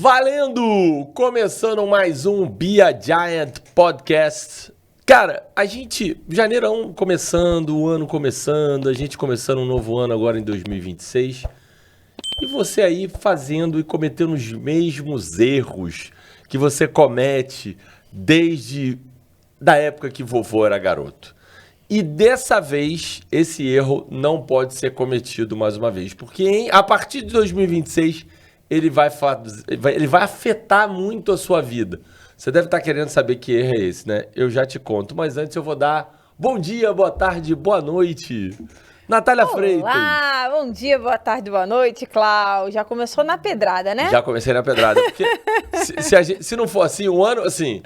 Valendo! Começando mais um Be a Giant Podcast. Cara, a gente, janeirão começando, o ano começando, a gente começando um novo ano agora em 2026. E você aí fazendo e cometendo os mesmos erros que você comete desde da época que vovô era garoto. E dessa vez, esse erro não pode ser cometido mais uma vez, porque a partir de 2026 ele vai afetar muito a sua vida. Você deve estar querendo saber que erro é esse, né? Eu já te conto, mas antes eu vou dar bom dia, boa tarde, boa noite. Natália Freitas. Olá, bom dia, boa tarde, boa noite, Clau. Já começou na pedrada, né? Já comecei na pedrada. Porque se não for assim, um ano, assim,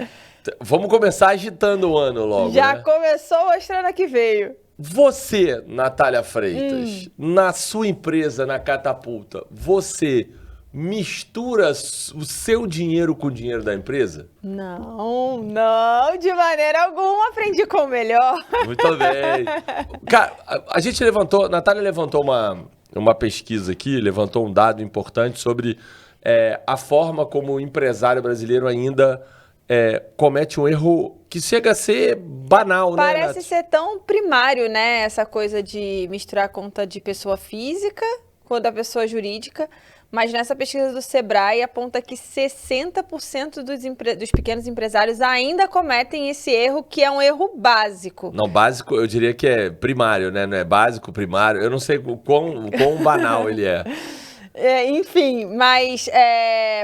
vamos começar agitando o ano logo, Já né? começou mostrando a que veio. Você, Natália Freitas, na sua empresa, na Catapulta, você mistura o seu dinheiro com o dinheiro da empresa? Não, de maneira alguma. Aprendi com o melhor. Muito bem. Cara, a gente levantou, Natália levantou uma pesquisa aqui, levantou um dado importante sobre a forma como o empresário brasileiro ainda comete um erro que chega a ser banal, né, Parece Nath? ser tão primário, né? Essa coisa de misturar a conta de pessoa física com a da pessoa jurídica. Mas nessa pesquisa do Sebrae aponta que 60% dos pequenos empresários ainda cometem esse erro, que é um erro básico. Não, básico eu diria que é primário, né? Não é básico, primário. Eu não sei o quão banal ele é. Enfim, mas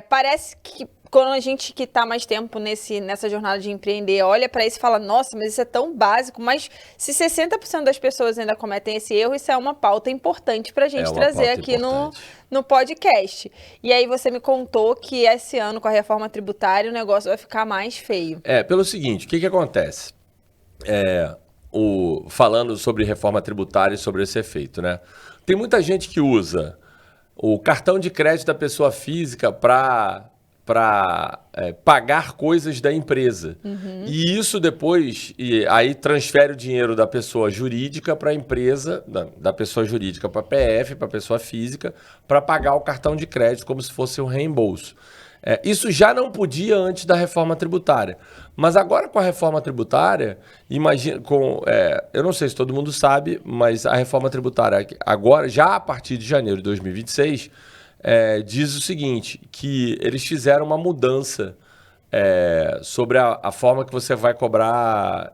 parece que quando a gente que está mais tempo nessa jornada de empreender olha para isso e fala, nossa, mas isso é tão básico. Mas se 60% das pessoas ainda cometem esse erro, isso é uma pauta importante para a gente trazer aqui no podcast. E aí você me contou que esse ano, com a reforma tributária, o negócio vai ficar mais feio. Pelo seguinte, o que acontece? Falando sobre reforma tributária e sobre esse efeito, né? Tem muita gente que usa o cartão de crédito da pessoa física para pagar coisas da empresa. Uhum. E isso depois, aí transfere o dinheiro da pessoa jurídica para a empresa, da pessoa jurídica para a PF, para a pessoa física, para pagar o cartão de crédito como se fosse um reembolso. Isso já não podia antes da reforma tributária. Mas agora com a reforma tributária, imagina, eu não sei se todo mundo sabe, mas a reforma tributária agora, já a partir de janeiro de 2026, diz o seguinte, que eles fizeram uma mudança sobre a forma que você vai cobrar.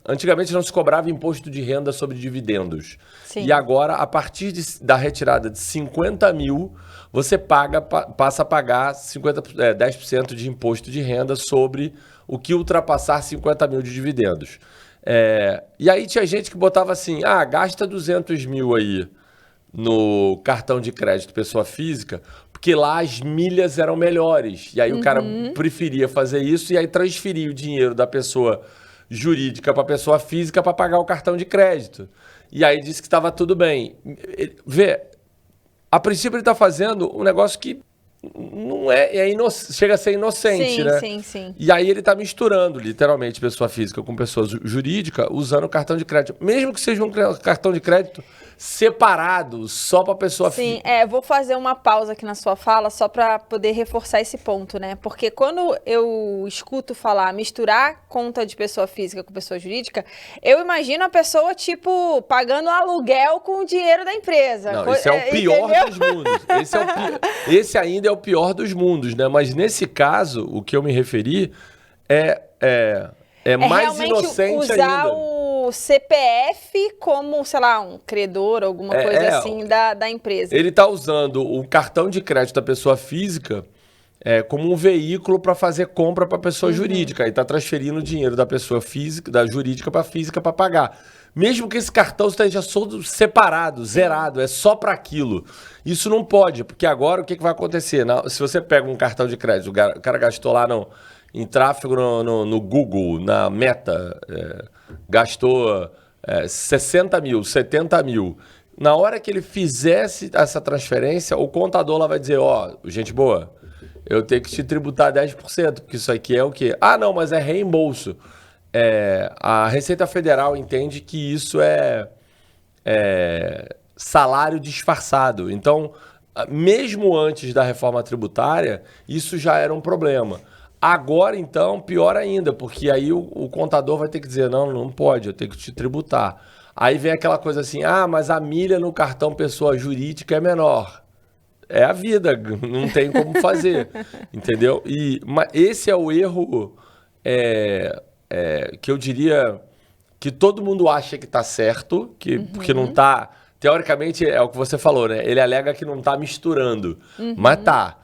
Antigamente não se cobrava imposto de renda sobre dividendos. Sim. E agora, a partir da retirada de 50 mil, você passa a pagar 10% de imposto de renda sobre o que ultrapassar 50 mil de dividendos. E aí tinha gente que botava assim, gasta 200 mil aí no cartão de crédito pessoa física, porque lá as milhas eram melhores. E aí o cara preferia fazer isso e aí transferia o dinheiro da pessoa jurídica para a pessoa física para pagar o cartão de crédito. E aí disse que estava tudo bem. A princípio ele está fazendo um negócio que não chega a ser inocente, né? Sim. E aí ele está misturando, literalmente, pessoa física com pessoa jurídica, usando o cartão de crédito. Mesmo que seja um cartão de crédito separado, só para pessoa física. Sim, vou fazer uma pausa aqui na sua fala, só para poder reforçar esse ponto, né? Porque quando eu escuto falar misturar conta de pessoa física com pessoa jurídica, eu imagino a pessoa, tipo, pagando aluguel com o dinheiro da empresa. Não, esse é o pior dos mundos. Esse ainda é o pior dos mundos, né? Mas nesse caso, o que eu me referi é mais inocente usar ainda. O CPF como, sei lá, um credor, alguma coisa assim da empresa. Ele está usando o cartão de crédito da pessoa física como um veículo para fazer compra para a pessoa jurídica. E está transferindo o dinheiro da pessoa física, da jurídica para a física para pagar. Mesmo que esse cartão esteja separado, zerado, é só para aquilo. Isso não pode, porque agora o que vai acontecer? Se você pega um cartão de crédito, o cara gastou lá em tráfego no Google, na Meta, gastou 60 mil, 70 mil. Na hora que ele fizesse essa transferência, o contador lá vai dizer, gente boa, eu tenho que te tributar 10%, porque isso aqui é o quê? Não, mas é reembolso. A Receita Federal entende que isso é salário disfarçado. Então, mesmo antes da reforma tributária, isso já era um problema. Agora, então, pior ainda, porque aí o contador vai ter que dizer, não pode, eu tenho que te tributar. Aí vem aquela coisa assim, mas a milha no cartão pessoa jurídica é menor. É a vida, não tem como fazer, entendeu? Mas esse é o erro que eu diria que todo mundo acha que está certo, porque não está... Teoricamente, é o que você falou, né? Ele alega que não está misturando, mas tá.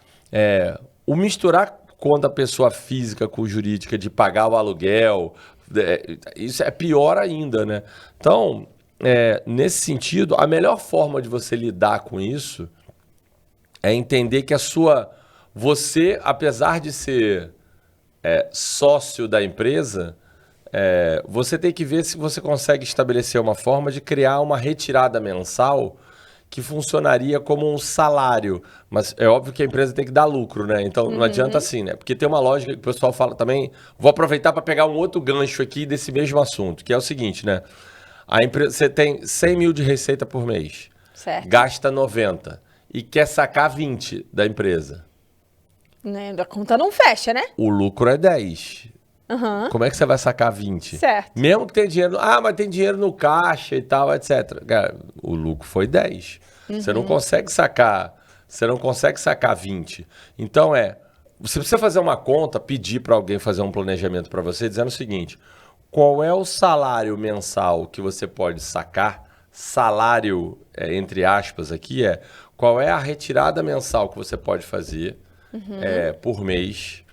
O misturar conta pessoa física com jurídica de pagar o aluguel, isso é pior ainda, né? Então, nesse sentido, a melhor forma de você lidar com isso é entender que você, apesar de ser sócio da empresa, você tem que ver se você consegue estabelecer uma forma de criar uma retirada mensal que funcionaria como um salário. Mas é óbvio que a empresa tem que dar lucro, né? Então não adianta assim, né? Porque tem uma lógica que o pessoal fala também. Vou aproveitar para pegar um outro gancho aqui desse mesmo assunto, que é o seguinte, né? A empresa, você tem 100 mil de receita por mês, certo. Gasta 90 e quer sacar 20 da empresa. Né? A conta não fecha, né? O lucro é 10. Como é que você vai sacar 20? Certo. Mesmo que tem dinheiro... mas tem dinheiro no caixa e tal, etc. Cara, o lucro foi 10. Você não consegue sacar... Você não consegue sacar 20. Então você precisa fazer uma conta, pedir para alguém fazer um planejamento para você, dizendo o seguinte: qual é o salário mensal que você pode sacar? Salário, entre aspas, aqui qual é a retirada mensal que você pode fazer por mês,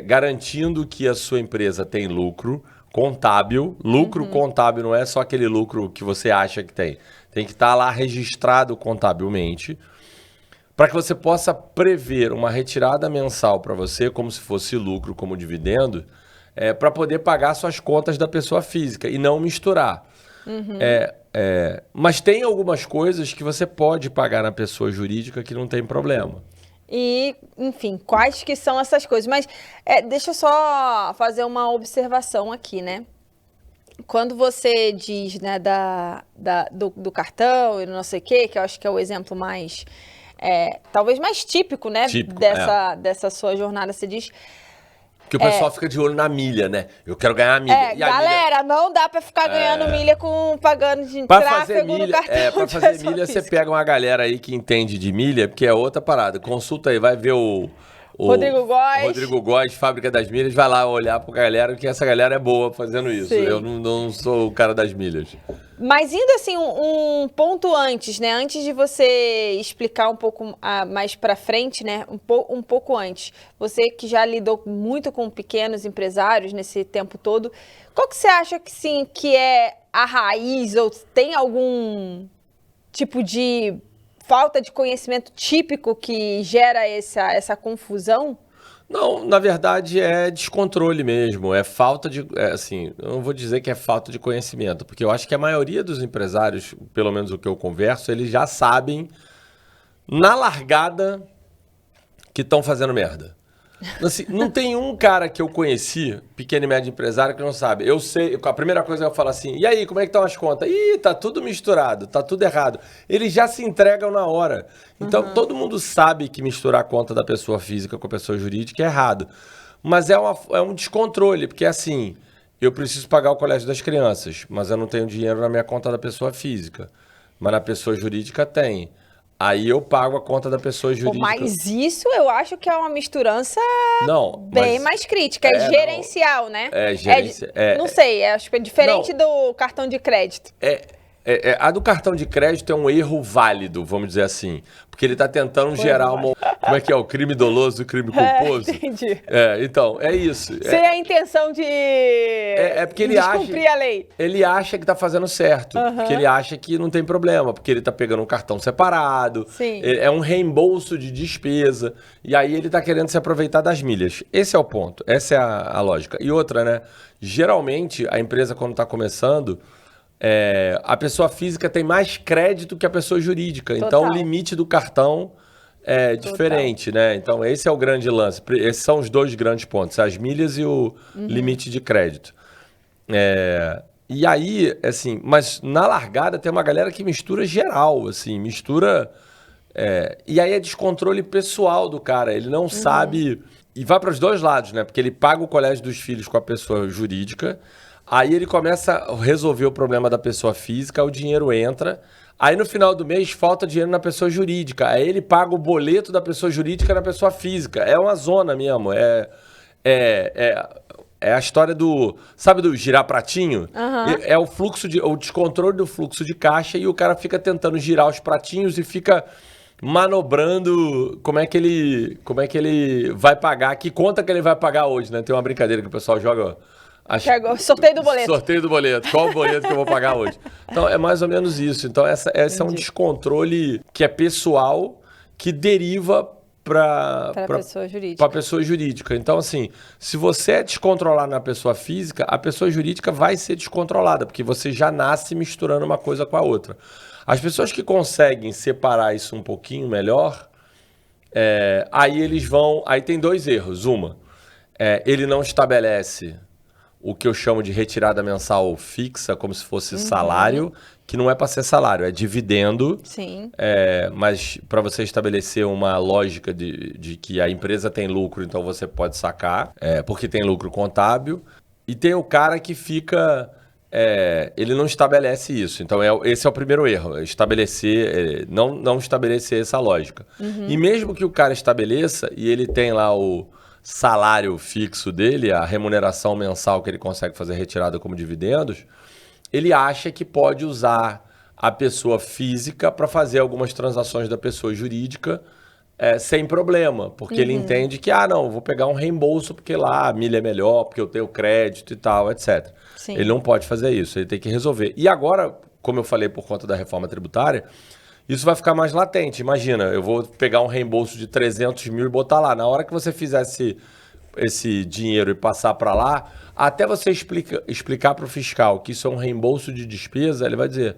garantindo que a sua empresa tem lucro contábil. Lucro contábil não é só aquele lucro que você acha que tem. Tem que estar lá registrado contabilmente, para que você possa prever uma retirada mensal para você, como se fosse lucro, como dividendo, para poder pagar suas contas da pessoa física e não misturar. Mas tem algumas coisas que você pode pagar na pessoa jurídica que não tem problema. E, enfim, quais que são essas coisas? Mas deixa eu só fazer uma observação aqui, né? Quando você diz, né, do cartão e não sei o quê, que eu acho que é o exemplo mais, talvez mais típico, né? Dessa sua jornada, você diz... Porque o pessoal fica de olho na milha, né? Eu quero ganhar a milha. E galera, não dá pra ficar ganhando milha pagando de tráfego no cartão. Pra fazer milha, você pega uma galera aí que entende de milha, porque é outra parada. Consulta aí, vai ver o Rodrigo Góes, Fábrica das Milhas, vai lá olhar pra galera, que essa galera é boa fazendo isso. Sim. Eu não sou o cara das milhas. Mas indo assim, um ponto antes, né? Antes de você explicar um pouco mais pra frente, né? Um pouco antes. Você que já lidou muito com pequenos empresários nesse tempo todo, qual que você acha que sim, que é a raiz, ou tem algum tipo de falta de conhecimento típico que gera essa confusão? Não, na verdade é descontrole mesmo, é falta de... assim, eu não vou dizer que é falta de conhecimento, porque eu acho que a maioria dos empresários, pelo menos o que eu converso, eles já sabem, na largada, que estão fazendo merda. Assim, não tem um cara que eu conheci, pequeno e médio empresário, que não sabe. Eu sei, a primeira coisa que eu falo assim, e aí, como é que estão as contas? Ih, tá tudo misturado, tá tudo errado. Eles já se entregam na hora. Então, todo mundo sabe que misturar a conta da pessoa física com a pessoa jurídica é errado. Mas é um descontrole, porque assim, eu preciso pagar o colégio das crianças, mas eu não tenho dinheiro na minha conta da pessoa física. Mas na pessoa jurídica tem. Aí eu pago a conta da pessoa jurídica. Mas isso eu acho que é uma misturança bem mais crítica. É gerencial, né? Não sei, acho que é diferente do cartão de crédito. A do cartão de crédito é um erro válido, vamos dizer assim. Porque ele está tentando gerar uma... Como é que é? O crime doloso e o crime culposo? Entendi. Então, é isso. Sem a intenção de porque ele descumprir a lei. Ele acha que está fazendo certo. Porque ele acha que não tem problema. Porque ele está pegando um cartão separado. Sim. É um reembolso de despesa. E aí ele está querendo se aproveitar das milhas. Esse é o ponto. Essa é a lógica. E outra, né? Geralmente, a empresa, quando está começando... a pessoa física tem mais crédito que a pessoa jurídica. Total. Então, o limite do cartão é diferente, né? Então, esse é o grande lance. Esses são os dois grandes pontos. As milhas e o limite de crédito. E aí, assim, mas na largada tem uma galera que mistura geral, assim, mistura... e aí é descontrole pessoal do cara, ele não sabe... E vai para os dois lados, né? Porque ele paga o colégio dos filhos com a pessoa jurídica, aí ele começa a resolver o problema da pessoa física, o dinheiro entra, aí no final do mês falta dinheiro na pessoa jurídica, aí ele paga o boleto da pessoa jurídica na pessoa física. É uma zona mesmo, é a história do... Sabe do girar pratinho? É o fluxo o descontrole do fluxo de caixa e o cara fica tentando girar os pratinhos e fica manobrando como é que ele vai pagar, que conta que ele vai pagar hoje, né? Tem uma brincadeira que o pessoal joga... Sorteio do boleto. Sorteio do boleto. Qual o boleto que eu vou pagar hoje? Então, é mais ou menos isso. Então, esse é um descontrole que é pessoal, que deriva para a pessoa jurídica. Então, assim, se você é descontrolado na pessoa física, a pessoa jurídica vai ser descontrolada, porque você já nasce misturando uma coisa com a outra. As pessoas que conseguem separar isso um pouquinho melhor, aí eles vão... Aí tem dois erros. Ele não estabelece o que eu chamo de retirada mensal fixa, como se fosse salário, que não é para ser salário, é dividendo. Sim. Mas para você estabelecer uma lógica de que a empresa tem lucro, então você pode sacar, porque tem lucro contábil. E tem o cara que fica... ele não estabelece isso. Então, esse é o primeiro erro. Não estabelecer essa lógica. E mesmo que o cara estabeleça e ele tem lá o salário fixo dele, a remuneração mensal que ele consegue fazer retirada como dividendos, ele acha que pode usar a pessoa física para fazer algumas transações da pessoa jurídica sem problema, porque ele entende que, não, vou pegar um reembolso porque lá a milha é melhor, porque eu tenho crédito e tal, etc. Sim. Ele não pode fazer isso, ele tem que resolver. E agora, como eu falei por conta da reforma tributária, isso vai ficar mais latente. Imagina, eu vou pegar um reembolso de 300 mil e botar lá. Na hora que você fizer esse dinheiro e passar para lá, até você explicar para o fiscal que isso é um reembolso de despesa, ele vai dizer,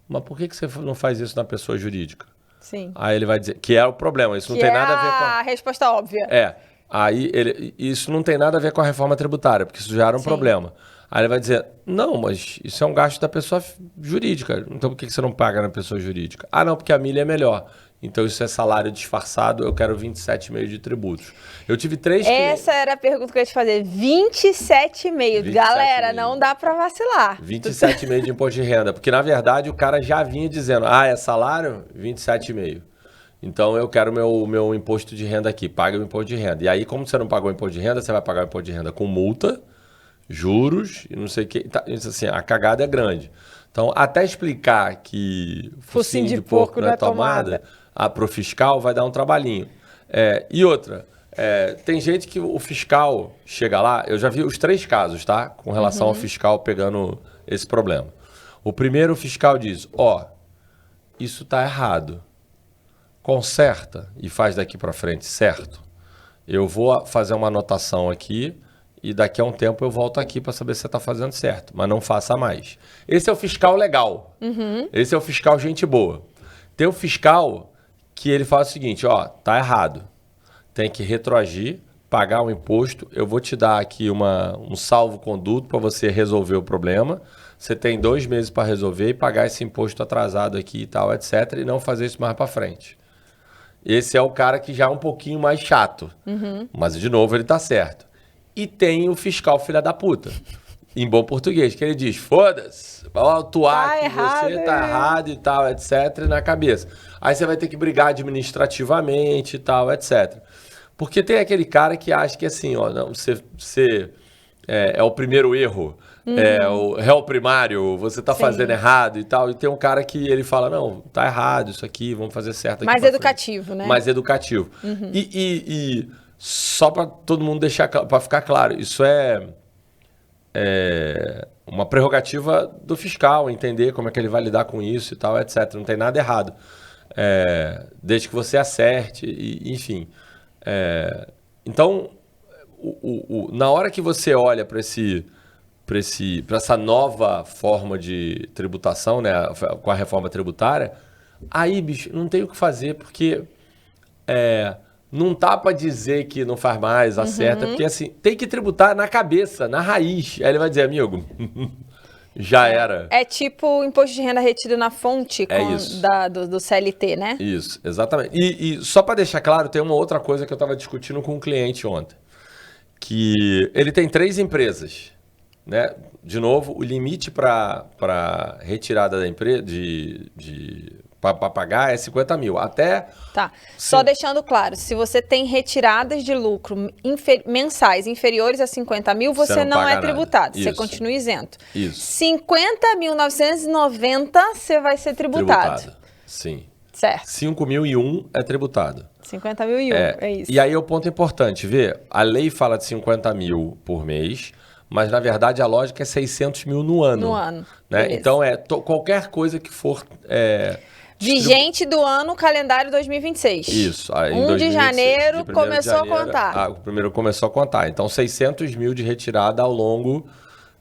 mas por que você não faz isso na pessoa jurídica? Sim. Aí ele vai dizer que é o problema, isso não tem nada a ver com a resposta óbvia. Aí isso não tem nada a ver com a reforma tributária, porque isso já era um problema. Aí ele vai dizer, não, mas isso é um gasto da pessoa jurídica, então por que você não paga na pessoa jurídica? Não, porque a milha é melhor. Então isso é salário disfarçado, eu quero 27,5 de tributos. Eu tive 3 clientes. Essa era a pergunta que eu ia te fazer, 27,5. Galera, não dá para vacilar. 27,5 de imposto de renda, porque na verdade o cara já vinha dizendo, é salário? 27,5. Então eu quero meu imposto de renda aqui, paga o imposto de renda. E aí, como você não pagou o imposto de renda, você vai pagar o imposto de renda com multa, juros e não sei o que. Isso, assim, a cagada é grande. Então, até explicar que focinho de porco não é tomada para o fiscal vai dar um trabalhinho. E outra, tem gente que o fiscal chega lá, eu já vi os 3 casos, tá? Com relação ao fiscal pegando esse problema. O primeiro, o fiscal diz, isso tá errado. Conserta e faz daqui para frente, certo? Eu vou fazer uma anotação aqui e daqui a um tempo eu volto aqui para saber se você está fazendo certo, mas não faça mais. Esse é o fiscal legal. Esse é o fiscal gente boa. Tem o fiscal que ele fala o seguinte, tá errado. Tem que retroagir, pagar o imposto, eu vou te dar aqui um salvo-conduto para você resolver o problema. Você tem 2 meses para resolver e pagar esse imposto atrasado aqui e tal, etc. E não fazer isso mais para frente. Esse é o cara que já é um pouquinho mais chato. Mas, de novo, ele tá certo. E tem o fiscal filha da puta, em bom português, que ele diz, foda-se, vai atuar que você tá errado e tal, etc, na cabeça. Aí você vai ter que brigar administrativamente e tal, etc. Porque tem aquele cara que acha que assim, não, você é o primeiro erro, é o réu primário, você tá fazendo errado e tal. E tem um cara que ele fala, não, tá errado isso aqui, vamos fazer certo aqui. Mais educativo, né? Mais educativo. E só para todo mundo deixar, para ficar claro, isso é uma prerrogativa do fiscal, entender como é que ele vai lidar com isso e tal, etc. Não tem nada errado. Desde que você acerte, enfim. Então, na hora que você olha para essa nova forma de tributação, né, com a reforma tributária, aí, bicho, não tem o que fazer, porque não tá para dizer que não faz mais, acerta, porque assim, tem que tributar na cabeça, na raiz. Aí ele vai dizer, amigo, já era. É tipo o imposto de renda retido na fonte Isso. do CLT, né? Isso, exatamente. E só para deixar claro, tem uma outra coisa que eu estava discutindo com um cliente ontem. Que ele tem 3 empresas, né? De novo, o limite para retirada da empresa para pagar é 50 mil. Até. Tá. Só deixando claro, se você tem retiradas de lucro mensais inferiores a 50 mil, você não é tributado. Você continua isento. Isso. 50.990 você vai ser tributado. Sim. Certo. 5.001 é tributado. 50.001, é isso. E aí o ponto importante, vê, a lei fala de 50 mil por mês, mas na verdade a lógica é 600 mil no ano. No ano, né? Então qualquer coisa que for... vigente do ano calendário 2026. Isso. Aí, 1 de janeiro começou a contar. O primeiro começou a contar. Então 600 mil de retirada ao longo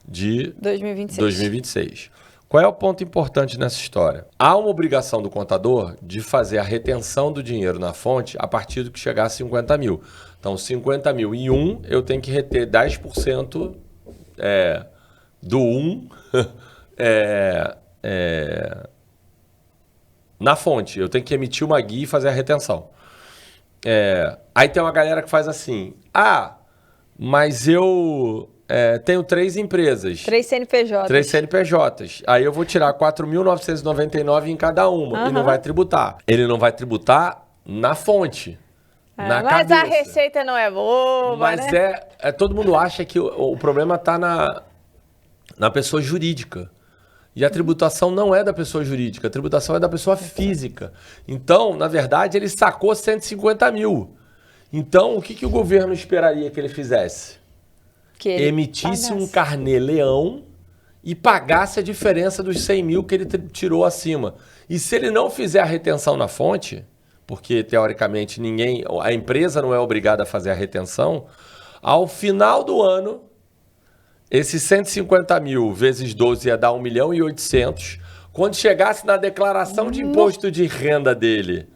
de 2026. Qual é o ponto importante nessa história? Há uma obrigação do contador de fazer a retenção do dinheiro na fonte a partir do que chegar a 50 mil. Então, 50 mil em 1, eu tenho que reter 10% do 1 na fonte. Eu tenho que emitir uma guia e fazer a retenção. Aí tem uma galera que faz assim, mas eu... tenho 3 empresas. 3 CNPJs. 3 CNPJs. Aí eu vou tirar 4.999 em cada uma e não vai tributar. Ele não vai tributar na fonte, na mas cabeça. A receita não é boa, mas né? todo mundo acha que o problema está na pessoa jurídica. E a tributação não é da pessoa jurídica, a tributação é da pessoa física. Então, na verdade, ele sacou 150 mil. Então, o que o governo esperaria que ele fizesse? Que ele emitisse um carnê-leão e pagasse a diferença dos 100 mil que ele tirou acima. E se ele não fizer a retenção na fonte, porque teoricamente a empresa não é obrigada a fazer a retenção, ao final do ano, esses 150 mil vezes 12 ia dar 1.800.000. Quando chegasse na declaração de imposto de renda dele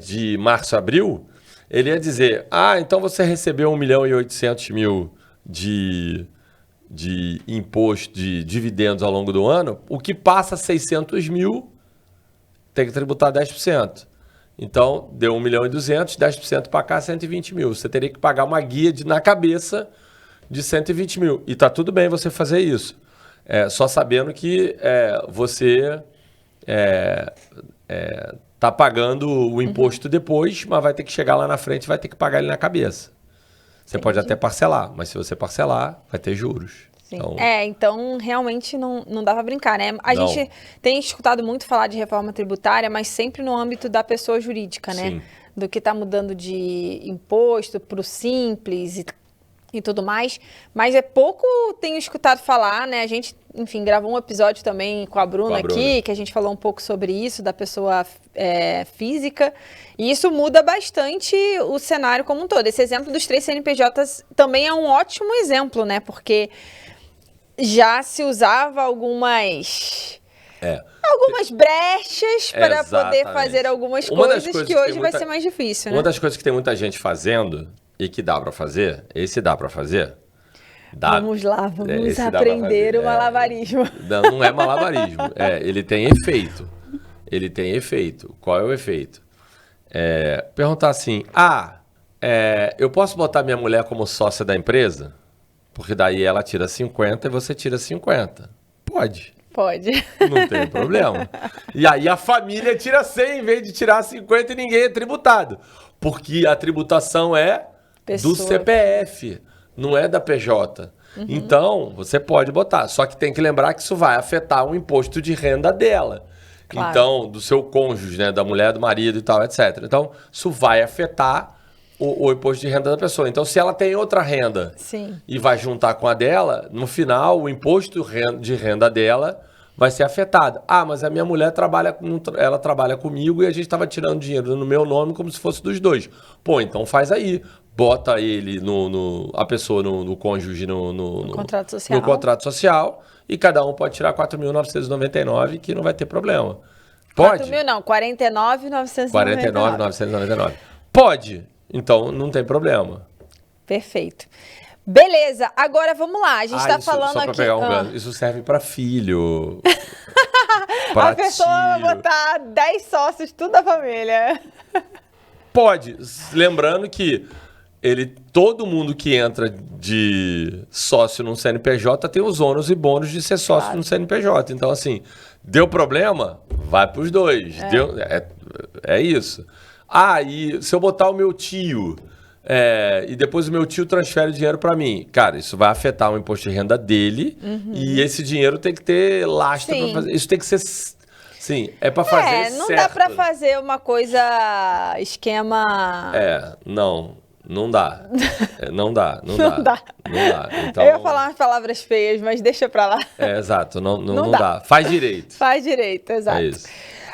de março a abril, ele ia dizer, então você recebeu 1.800.000 de imposto de dividendos ao longo do ano, o que passa 600 mil tem que tributar 10%. Então, deu 1.200.000, 10% para cá, 120 mil. Você teria que pagar uma guia na cabeça de 120 mil. E tá tudo bem você fazer isso. Só sabendo que você tá pagando o imposto depois, mas vai ter que chegar lá na frente e vai ter que pagar ele na cabeça. Você pode até parcelar, mas se você parcelar, vai ter juros. Sim. Então realmente não dá para brincar, né? A gente tem escutado muito falar de reforma tributária, mas sempre no âmbito da pessoa jurídica, né? Sim. Do que está mudando de imposto para o simples e tudo mais. Mas pouco tenho escutado falar, né? A gente, enfim, gravou um episódio também com a Bruna aqui, que a gente falou um pouco sobre isso, da pessoa física. E isso muda bastante o cenário como um todo. Esse exemplo dos 3 CNPJs também é um ótimo exemplo, né? Porque já se usava algumas brechas para poder fazer algumas coisas que hoje vai ser mais difícil, né? Uma das coisas que tem muita gente fazendo e que dá para fazer, esse dá para fazer. Vamos lá, vamos aprender o malabarismo. Não é malabarismo, ele tem efeito. Ele tem efeito. Qual é o efeito? Perguntar assim, eu posso botar minha mulher como sócia da empresa? Porque daí ela tira 50 e você tira 50. Pode. Não tem problema. E aí a família tira 100 em vez de tirar 50 e ninguém é tributado. Porque a tributação do CPF, não é da PJ. Então, você pode botar. Só que tem que lembrar que isso vai afetar o imposto de renda dela. Claro. Então, do seu cônjuge, né, da mulher, do marido e tal, etc. Então, isso vai afetar o imposto de renda da pessoa. Então, se ela tem outra renda e vai juntar com a dela, no final, o imposto de renda dela vai ser afetado. Mas a minha mulher ela trabalha comigo e a gente estava tirando dinheiro no meu nome como se fosse dos dois. Então faz aí. Bota ele, a pessoa no cônjuge no contrato social. No contrato social e cada um pode tirar 4.999 que não vai ter problema. Pode? 4.000 não, 49.999. 49.999. Pode. Então não tem problema. Perfeito. Beleza, agora vamos lá. A gente tá isso, falando só pra aqui. pegar um gancho, isso serve pra filho. Pra A pessoa vai botar 10 sócios, tudo da família. Pode. Lembrando que todo mundo que entra de sócio num CNPJ tem os ônus e bônus de ser sócio no CNPJ. Então, assim, deu problema? Vai pros dois. É isso. E se eu botar o meu tio e depois o meu tio transfere dinheiro para mim, cara, isso vai afetar o imposto de renda dele e esse dinheiro tem que ter lastro para fazer. Isso tem que ser... Sim, é para fazer não certo. dá para fazer uma coisa esquema... Não dá. Não dá. Então, eu ia falar umas palavras feias, mas deixa pra lá. Exato. Não dá. Faz direito. Faz direito, exato. É isso.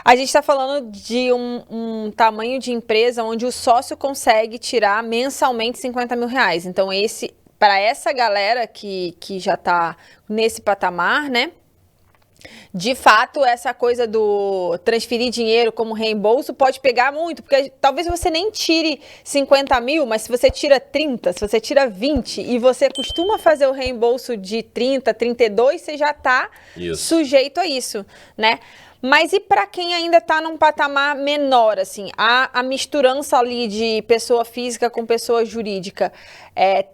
A gente está falando de um tamanho de empresa onde o sócio consegue tirar mensalmente 50 mil reais. Então, para essa galera que já está nesse patamar, né? De fato, essa coisa do transferir dinheiro como reembolso pode pegar muito, porque talvez você nem tire 50 mil, mas se você tira 30, se você tira 20 e você costuma fazer o reembolso de 30, 32, você já está sujeito a isso, né? Mas e para quem ainda está num patamar menor, assim, a misturança ali de pessoa física com pessoa jurídica,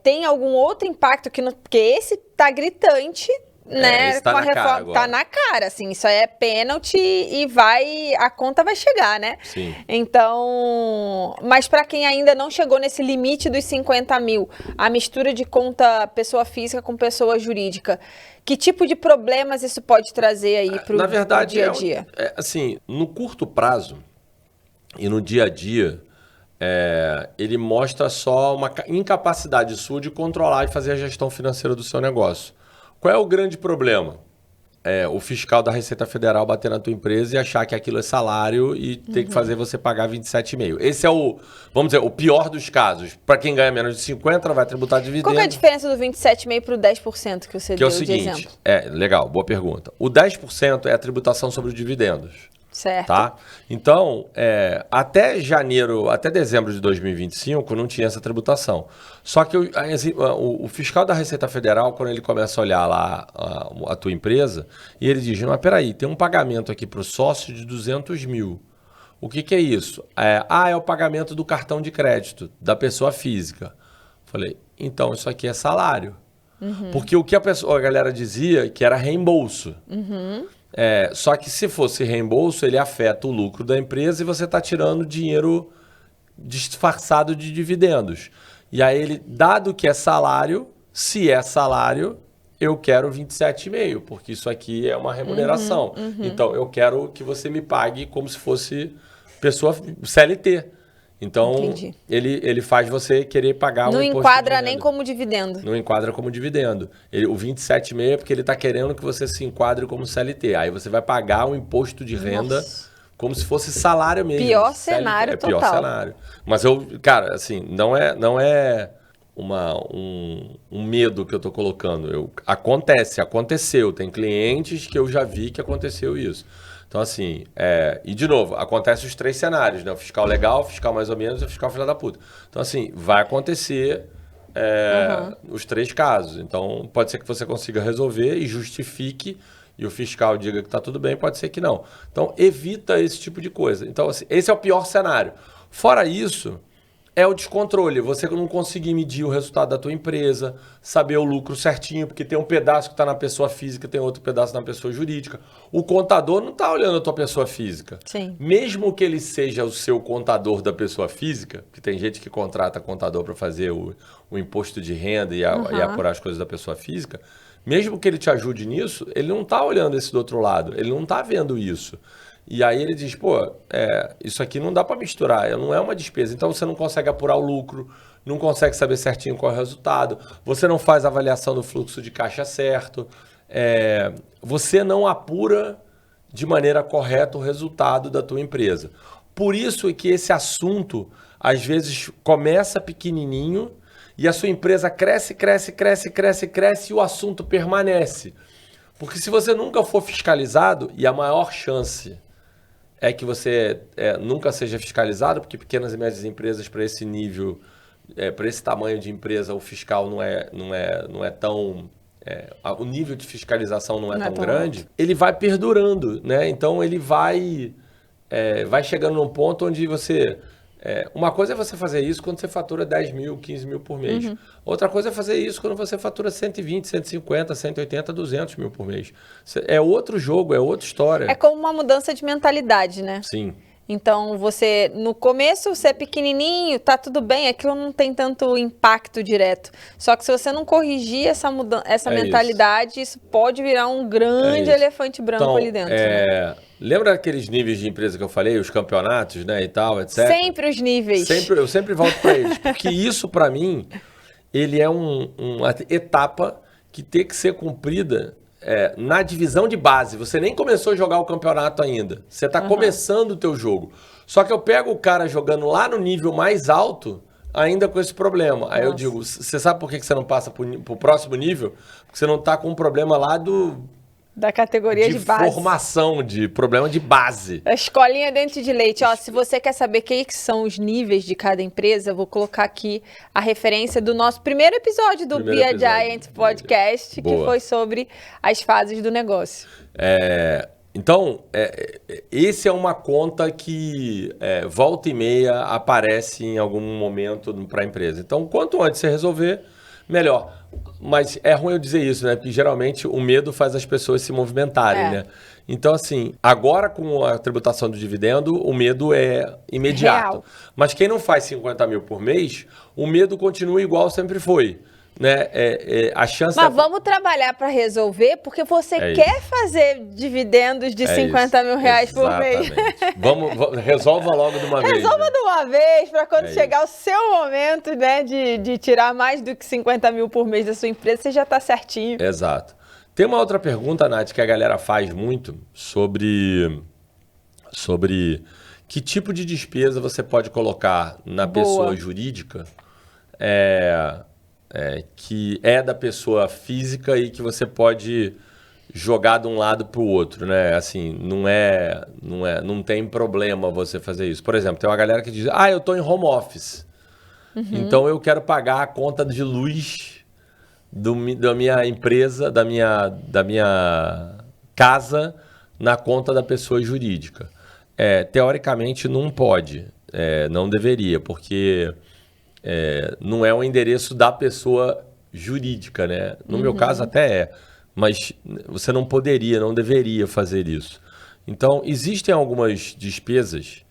tem algum outro impacto porque esse tá gritante, né? Tá com a na reforma, cara agora. tá na cara, assim, isso aí é pênalti e a conta vai chegar, né? Sim. Então, mas para quem ainda não chegou nesse limite dos 50 mil, a mistura de conta pessoa física com pessoa jurídica, que tipo de problemas isso pode trazer aí pro dia a dia? Assim, no curto prazo e no dia a dia, ele mostra só uma incapacidade sua de controlar e fazer a gestão financeira do seu negócio. Qual é o grande problema? O fiscal da Receita Federal bater na tua empresa e achar que aquilo é salário e ter que fazer você pagar 27,5%. Esse é vamos dizer, o pior dos casos. Para quem ganha menos de 50, vai tributar dividendo. Qual que é a diferença do 27,5% para o 10% que você deu de exemplo? Legal, boa pergunta. O 10% é a tributação sobre os dividendos. Certo. Tá? Então, até dezembro de 2025 não tinha essa tributação. Só que o fiscal da Receita Federal, quando ele começa a olhar lá a tua empresa, e ele diz, mas peraí, tem um pagamento aqui para o sócio de 200 mil. O que é isso? É o pagamento do cartão de crédito da pessoa física. Falei, então isso aqui é salário. Porque o que a galera dizia que era reembolso. Só que se fosse reembolso, ele afeta o lucro da empresa e você está tirando dinheiro disfarçado de dividendos. E aí dado que é salário, se é salário, eu quero 27,5%, porque isso aqui é uma remuneração. Então, eu quero que você me pague como se fosse pessoa CLT. Então, ele faz você querer pagar um imposto de dividendo. Não enquadra nem como dividendo. Não enquadra como dividendo. O 27,5% é porque ele está querendo que você se enquadre como CLT. Aí você vai pagar um imposto de renda como se fosse salário mesmo. Pior cenário total. Pior cenário. Mas cara, assim, não é um medo que eu estou colocando. Aconteceu. Tem clientes que eu já vi que aconteceu isso. Então, assim, e de novo, acontece os 3 cenários, né? O fiscal legal, o fiscal mais ou menos e o fiscal filha da puta. Então, assim, vai acontecer os 3 casos. Então, pode ser que você consiga resolver e justifique e o fiscal diga que está tudo bem, pode ser que não. Então, evita esse tipo de coisa. Então, assim, esse é o pior cenário. Fora isso, é o descontrole. Você não conseguir medir o resultado da tua empresa, saber o lucro certinho, porque tem um pedaço que está na pessoa física, tem outro pedaço na pessoa jurídica. O contador não está olhando a tua pessoa física. Sim. Mesmo que ele seja o seu contador da pessoa física, que tem gente que contrata contador para fazer o imposto de renda e apurar as coisas da pessoa física, mesmo que ele te ajude nisso, ele não está olhando esse do outro lado, ele não está vendo isso. E aí ele diz, isso aqui não dá para misturar, não é uma despesa. Então você não consegue apurar o lucro, não consegue saber certinho qual é o resultado, você não faz a avaliação do fluxo de caixa certo, você não apura de maneira correta o resultado da tua empresa. Por isso é que esse assunto, às vezes, começa pequenininho e a sua empresa cresce e o assunto permanece. Porque se você nunca for fiscalizado, e a maior chance é que você nunca seja fiscalizado, porque pequenas e médias empresas para esse nível para esse tamanho de empresa, o fiscal não é tão... o nível de fiscalização não é tão grande, ele vai perdurando, né? Então ele vai chegando num ponto onde você... uma coisa é você fazer isso quando você fatura 10 mil, 15 mil por mês. Outra coisa é fazer isso quando você fatura 120, 150, 180, 200 mil por mês. É outro jogo, é outra história. É como uma mudança de mentalidade, né? Sim. Então, no começo, você é pequenininho, tá tudo bem, aquilo não tem tanto impacto direto. Só que se você não corrigir essa mentalidade, isso pode virar um grande elefante branco ali dentro. Né? Lembra aqueles níveis de empresa que eu falei, os campeonatos, né, e tal, etc? Sempre os níveis. Eu sempre volto para eles, porque isso, para mim, ele é uma etapa que tem que ser cumprida na divisão de base. Você nem começou a jogar o campeonato ainda. Você está começando o teu jogo. Só que eu pego o cara jogando lá no nível mais alto, ainda com esse problema. Aí eu digo, você sabe por que você não passa para o próximo nível? Porque você não está com um problema lá da categoria de base. Formação, de problema de base. A escolinha dente de leite. Ó, se você quer saber quem que são os níveis de cada empresa, eu vou colocar aqui a referência do nosso primeiro episódio do Be a Giant Podcast, que foi sobre as fases do negócio. Então, esse é uma conta que volta e meia aparece em algum momento para a empresa. Então, quanto antes você resolver, melhor. Mas é ruim eu dizer isso, né? Porque geralmente o medo faz as pessoas se movimentarem, né? Então, assim, agora com a tributação do dividendo, o medo é imediato. Real. Mas quem não faz 50 mil por mês, o medo continua igual sempre foi. Né? A chance Mas vamos trabalhar para resolver, porque você quer fazer dividendos de 50 mil reais por mês. Resolva logo de uma vez. Resolva de uma vez, para quando chegar o seu momento, né, de tirar mais do que 50 mil por mês da sua empresa, você já está certinho. Exato. Tem uma outra pergunta, Nath, que a galera faz muito sobre que tipo de despesa você pode colocar na pessoa jurídica que é da pessoa física e que você pode jogar de um lado para o outro, né? Assim, não tem problema você fazer isso. Por exemplo, tem uma galera que diz, eu estou em home office, então eu quero pagar a conta de luz da minha empresa, da minha casa na conta da pessoa jurídica. Teoricamente não pode, não deveria, porque... não é o endereço da pessoa jurídica, né? No meu caso até mas você não deveria fazer isso. Então, existem algumas despesas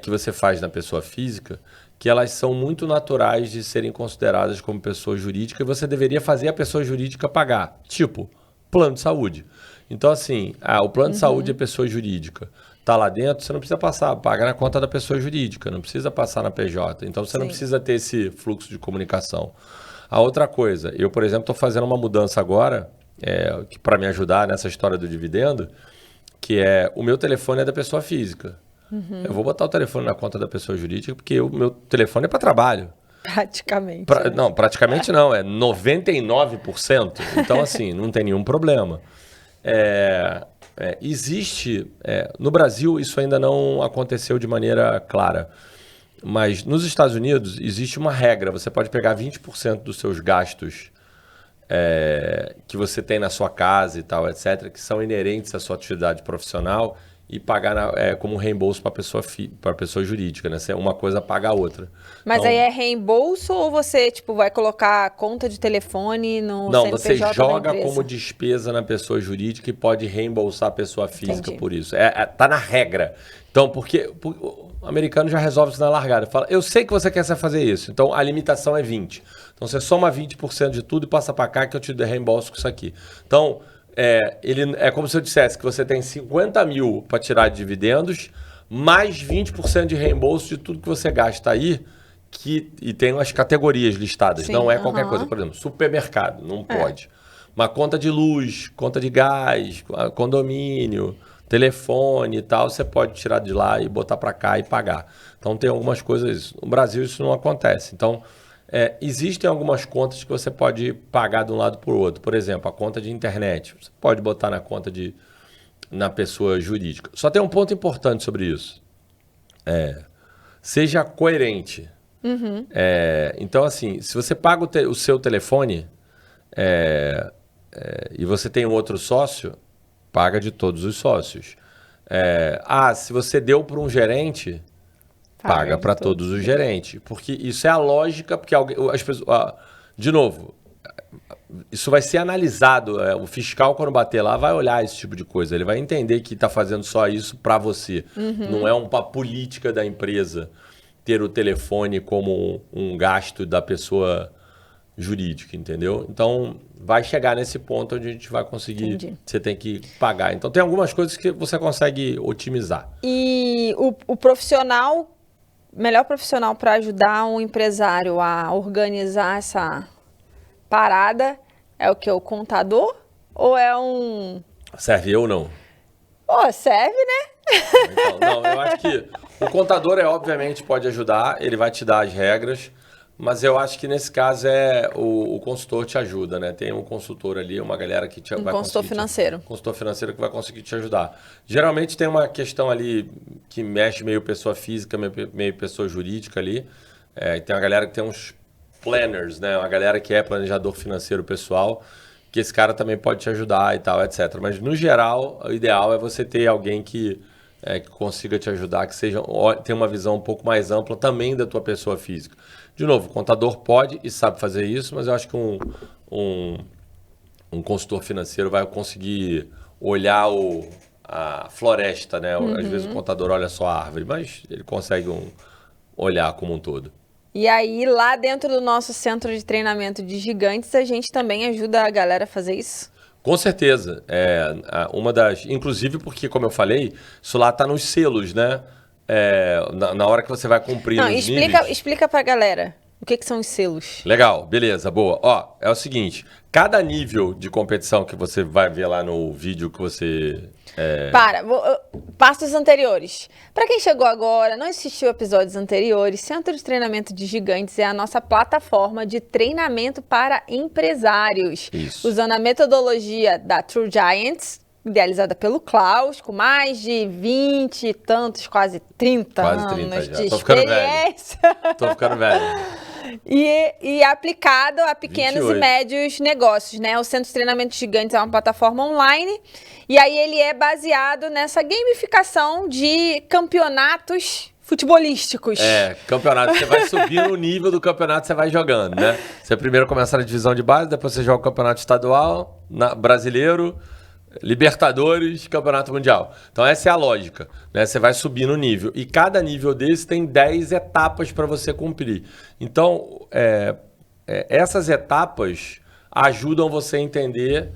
que você faz na pessoa física que elas são muito naturais de serem consideradas como pessoa jurídica e você deveria fazer a pessoa jurídica pagar. Tipo, plano de saúde. Então, assim, o plano de saúde é pessoa jurídica. Está lá dentro, você não precisa pagar na conta da pessoa jurídica, não precisa passar na PJ. Então, você não precisa ter esse fluxo de comunicação. A outra coisa, eu, por exemplo, estou fazendo uma mudança agora, para me ajudar nessa história do dividendo, que o meu telefone é da pessoa física. Eu vou botar o telefone na conta da pessoa jurídica, porque o meu telefone é para trabalho. Praticamente. Não, praticamente não, é 99%. Então, assim, não tem nenhum problema. Existe, no Brasil isso ainda não aconteceu de maneira clara, mas nos Estados Unidos existe uma regra, você pode pegar 20% dos seus gastos que você tem na sua casa e tal, etc., que são inerentes à sua atividade profissional e pagar como reembolso para a pessoa jurídica, né? Uma coisa paga a outra. Mas então, aí é reembolso ou você vai colocar conta de telefone no Não, CNPJ você joga como despesa na pessoa jurídica e pode reembolsar a pessoa física por isso. Tá na regra. Então, porque o americano já resolve isso na largada. Fala, eu sei que você quer fazer isso, então a limitação é 20%. Então, você soma 20% de tudo e passa para cá que eu te reembolso com isso aqui. Então... é como se eu dissesse que você tem 50 mil para tirar de dividendos, mais 20% de reembolso de tudo que você gasta aí, e tem as categorias listadas, Sim, não é qualquer coisa. Por exemplo, supermercado, não pode. Uma conta de luz, conta de gás, condomínio, telefone e tal, você pode tirar de lá e botar para cá e pagar. Então tem algumas coisas, no Brasil isso não acontece. Então... existem algumas contas que você pode pagar de um lado para o outro. Por exemplo, a conta de internet. Você pode botar na pessoa jurídica. Só tem um ponto importante sobre isso. Seja coerente. Então, assim, se você paga o seu telefone e você tem um outro sócio, paga de todos os sócios. Se você deu para um gerente, paga para todos os gerentes. Porque isso é a lógica, porque as pessoas... de novo, isso vai ser analisado. O fiscal, quando bater lá, vai olhar esse tipo de coisa. Ele vai entender que está fazendo só isso para você. Não é uma política da empresa ter o telefone como um gasto da pessoa jurídica, entendeu? Então, vai chegar nesse ponto onde a gente vai conseguir... Entendi. Você tem que pagar. Então, tem algumas coisas que você consegue otimizar. E o melhor profissional para ajudar um empresário a organizar essa parada é o que? O contador? Ou é um... Serve eu ou não? Serve, né? Então, não, eu acho que o contador obviamente pode ajudar, ele vai te dar as regras, mas eu acho que nesse caso o consultor te ajuda, né? Tem um consultor ali, uma galera que vai consultor financeiro. Consultor financeiro que vai conseguir te ajudar. Geralmente tem uma questão ali que mexe meio pessoa física, meio pessoa jurídica ali. Tem uma galera que tem uns planners, né? Uma galera que é planejador financeiro pessoal, que esse cara também pode te ajudar e tal, etc. Mas, no geral, o ideal é você ter alguém que consiga te ajudar, que tenha uma visão um pouco mais ampla também da tua pessoa física. De novo, o contador pode e sabe fazer isso, mas eu acho que um consultor financeiro vai conseguir olhar a floresta, né? Às vezes o contador olha só a árvore, mas ele consegue olhar como um todo. E aí, lá dentro do nosso centro de treinamento de gigantes, a gente também ajuda a galera a fazer isso? Com certeza. Inclusive porque, como eu falei, isso lá está nos selos, né? Na hora que você vai cumprir os níveis... Explica pra galera o que são os selos. Legal, beleza, boa. É o seguinte, cada nível de competição que você vai ver lá no vídeo que você... Passos anteriores. Para quem chegou agora, não assistiu episódios anteriores, Centro de Treinamento de Gigantes é a nossa plataforma de treinamento para empresários. Isso. Usando a metodologia da True Giants, idealizada pelo Klaus, com mais de 20 e tantos, quase 30 quase 30 anos já. de Tô ficando experiência. Tô ficando velho. E aplicado a pequenos 28. e médios negócios, né? O Centro de Treinamento de Gigantes é uma plataforma online e aí ele é baseado nessa gamificação de campeonatos futebolísticos. Campeonato. Você vai subindo o nível do campeonato, você vai jogando, né? Você primeiro começa na divisão de base, depois você joga o campeonato estadual, brasileiro, Libertadores, Campeonato Mundial. Então essa é a lógica, né? Você vai subindo o nível. E cada nível desse tem 10 etapas para você cumprir. Então, essas etapas ajudam você a entender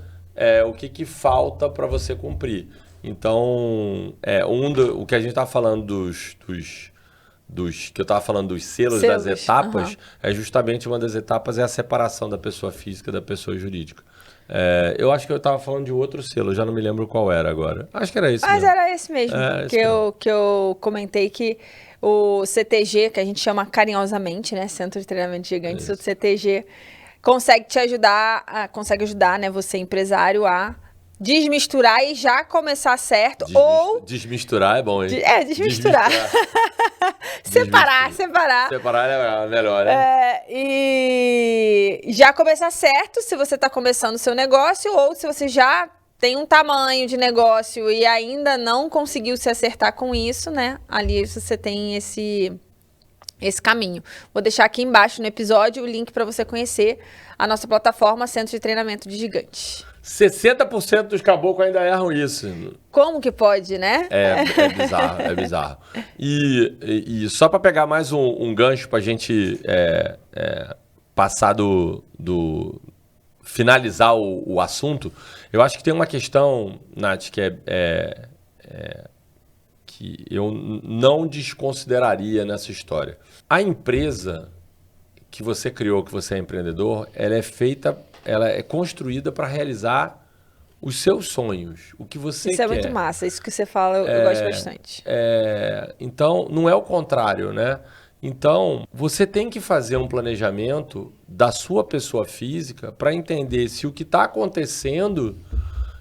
o que falta para você cumprir. Então, o que a gente está falando que eu estava falando dos selos das etapas, é justamente uma das etapas é a separação da pessoa física da pessoa jurídica. Eu acho que eu estava falando de outro selo, já não me lembro qual era agora. Acho que era esse mesmo. Mas era esse mesmo, que eu comentei que o CTG, que a gente chama carinhosamente, né, Centro de Treinamento de Gigantes, o CTG consegue te ajudar, consegue ajudar, né, você empresário a desmisturar e já começar certo. Desmisturar é bom, hein? Desmisturar. Separar. Separar é melhor, né? E já começar certo se você está começando o seu negócio ou se você já tem um tamanho de negócio e ainda não conseguiu se acertar com isso, né? Ali você tem esse caminho. Vou deixar aqui embaixo no episódio o link para você conhecer a nossa plataforma Centro de Treinamento de Gigantes. 60% dos caboclos ainda erram isso. Como que pode, né? É bizarro. E só para pegar mais um gancho para a gente passar finalizar o assunto, eu acho que tem uma questão, Nath, que eu não desconsideraria nessa história. A empresa que você criou, que você é empreendedor, ela é construída para realizar os seus sonhos, o que você quer. Isso é muito massa, isso que você fala eu gosto bastante. Então, não é o contrário, né? Então, você tem que fazer um planejamento da sua pessoa física para entender se o que está acontecendo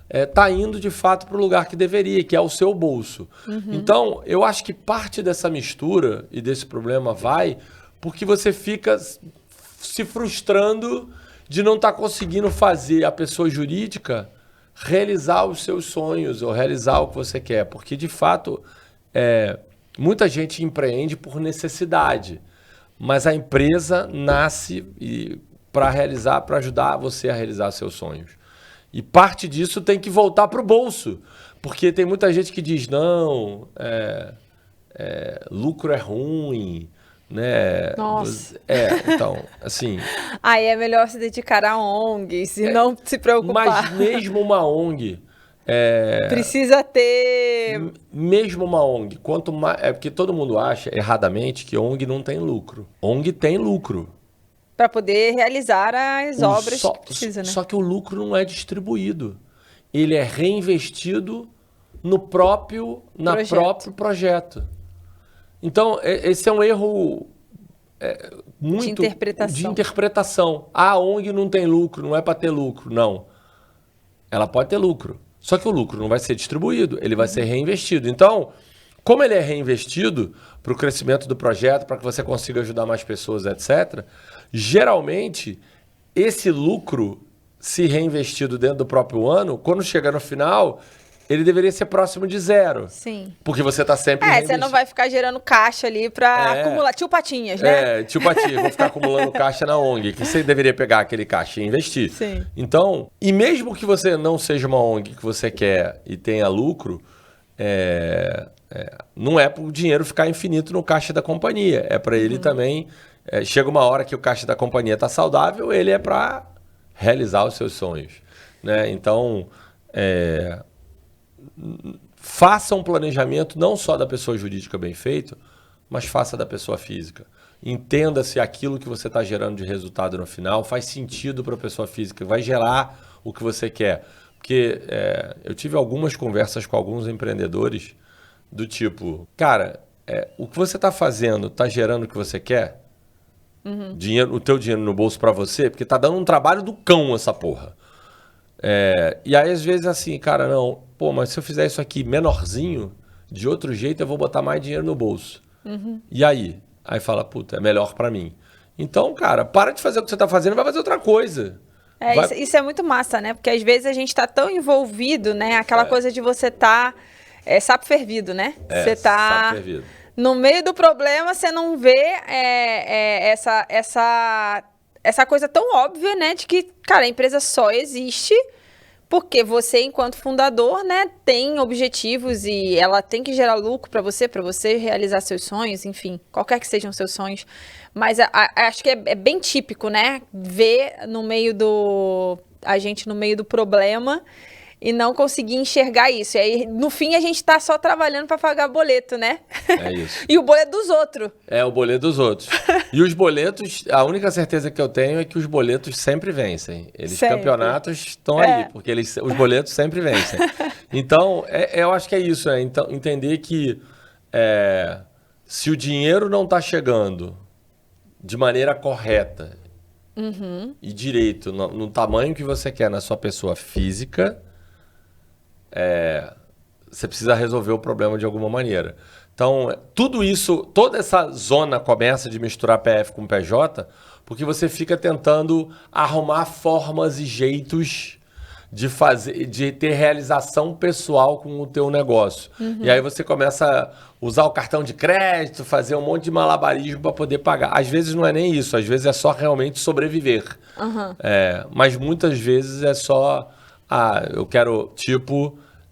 está indo de fato para o lugar que deveria, que é o seu bolso. Então, eu acho que parte dessa mistura e desse problema vai porque você fica se frustrando de não estar conseguindo fazer a pessoa jurídica realizar os seus sonhos ou realizar o que você quer. Porque, de fato, muita gente empreende por necessidade, mas a empresa nasce para ajudar você a realizar seus sonhos. E parte disso tem que voltar para o bolso, porque tem muita gente que diz, não, lucro é ruim, né? Nossa. Então, assim... Aí é melhor se dedicar a ONGs e não se preocupar. Mas mesmo uma ONG... Precisa ter... Mesmo uma ONG, quanto mais... É porque todo mundo acha, erradamente, que ONG não tem lucro. ONG tem lucro. Para poder realizar as obras que precisa, né? Só que o lucro não é distribuído. Ele é reinvestido no próprio projeto. Então, esse é um erro muito de interpretação. A ONG não tem lucro, não é para ter lucro. Não. Ela pode ter lucro. Só que o lucro não vai ser distribuído, ele vai ser reinvestido. Então, como ele é reinvestido para o crescimento do projeto, para que você consiga ajudar mais pessoas, etc., geralmente, esse lucro, se reinvestido dentro do próprio ano, quando chega no final, ele deveria ser próximo de zero. Sim. Porque você está sempre reinvestindo. Você não vai ficar gerando caixa ali para acumular. Tio Patinhas, né? Tio Patinhas. Vou ficar acumulando caixa na ONG. Que você deveria pegar aquele caixa e investir. Sim. Então, e mesmo que você não seja uma ONG que você quer e tenha lucro, não é para o dinheiro ficar infinito no caixa da companhia. É para ele também... chega uma hora que o caixa da companhia está saudável, ele é para realizar os seus sonhos, né? Então, faça um planejamento não só da pessoa jurídica bem feito, mas faça da pessoa física. Entenda se aquilo que você está gerando de resultado no final faz sentido para a pessoa física, vai gerar o que você quer. Porque eu tive algumas conversas com alguns empreendedores do tipo, cara, o que você está fazendo está gerando o que você quer? O teu dinheiro no bolso para você, porque tá dando um trabalho do cão essa porra. E aí às vezes assim, cara, não, mas se eu fizer isso aqui menorzinho, de outro jeito eu vou botar mais dinheiro no bolso. E aí? Aí fala, puta, é melhor para mim. Então, cara, para de fazer o que você tá fazendo e vai fazer outra coisa. Isso é muito massa, né? Porque às vezes a gente tá tão envolvido, né? Aquela coisa de você tá sapo fervido, né? Você tá... sapo fervido. No meio do problema, você não vê essa coisa tão óbvia, né? De que, cara, a empresa só existe porque você, enquanto fundador, né, tem objetivos e ela tem que gerar lucro para você realizar seus sonhos, enfim, qualquer que sejam seus sonhos. Mas acho que é bem típico, né? Ver a gente no meio do problema e não conseguir enxergar isso. E aí, no fim, a gente tá só trabalhando para pagar boleto, né? É isso. E o boleto dos outros. O boleto dos outros. E os boletos, a única certeza que eu tenho é que os boletos sempre vencem. Campeonatos estão aí, porque os boletos sempre vencem. Então, eu acho que é isso, né? Então, entender que se o dinheiro não está chegando de maneira correta e direito, no tamanho que você quer na sua pessoa física, você precisa resolver o problema de alguma maneira. Então, tudo isso, toda essa zona começa de misturar PF com PJ, porque você fica tentando arrumar formas e jeitos de ter realização pessoal com o teu negócio. E aí você começa a usar o cartão de crédito, fazer um monte de malabarismo para poder pagar. Às vezes não é nem isso, às vezes é só realmente sobreviver. Mas muitas vezes é só... eu quero,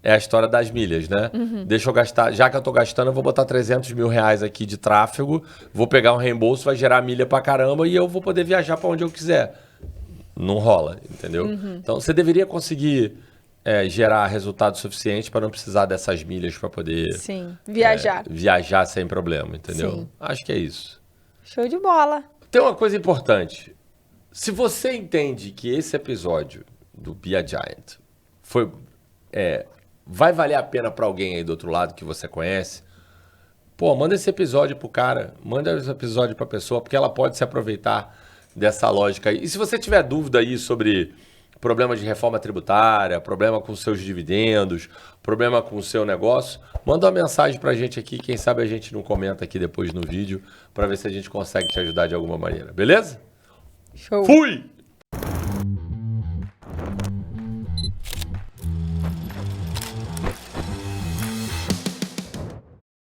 é a história das milhas, né? Deixa eu gastar, já que eu tô gastando, eu vou botar 300 mil reais aqui de tráfego, vou pegar um reembolso, vai gerar milha pra caramba e eu vou poder viajar para onde eu quiser. Não rola, entendeu? Então, você deveria conseguir gerar resultado suficiente para não precisar dessas milhas para poder... Sim, viajar. Viajar sem problema, entendeu? Sim. Acho que é isso. Show de bola. Tem uma coisa importante. Se você entende que esse episódio do Be a Giant vai valer a pena para alguém aí do outro lado que você conhece, manda esse episódio pro cara, manda esse episódio pra pessoa, porque ela pode se aproveitar dessa lógica aí. E se você tiver dúvida aí sobre problema de reforma tributária, problema com seus dividendos, problema com o seu negócio, manda uma mensagem pra gente aqui, quem sabe a gente não comenta aqui depois no vídeo, para ver se a gente consegue te ajudar de alguma maneira, beleza? Show. Fui!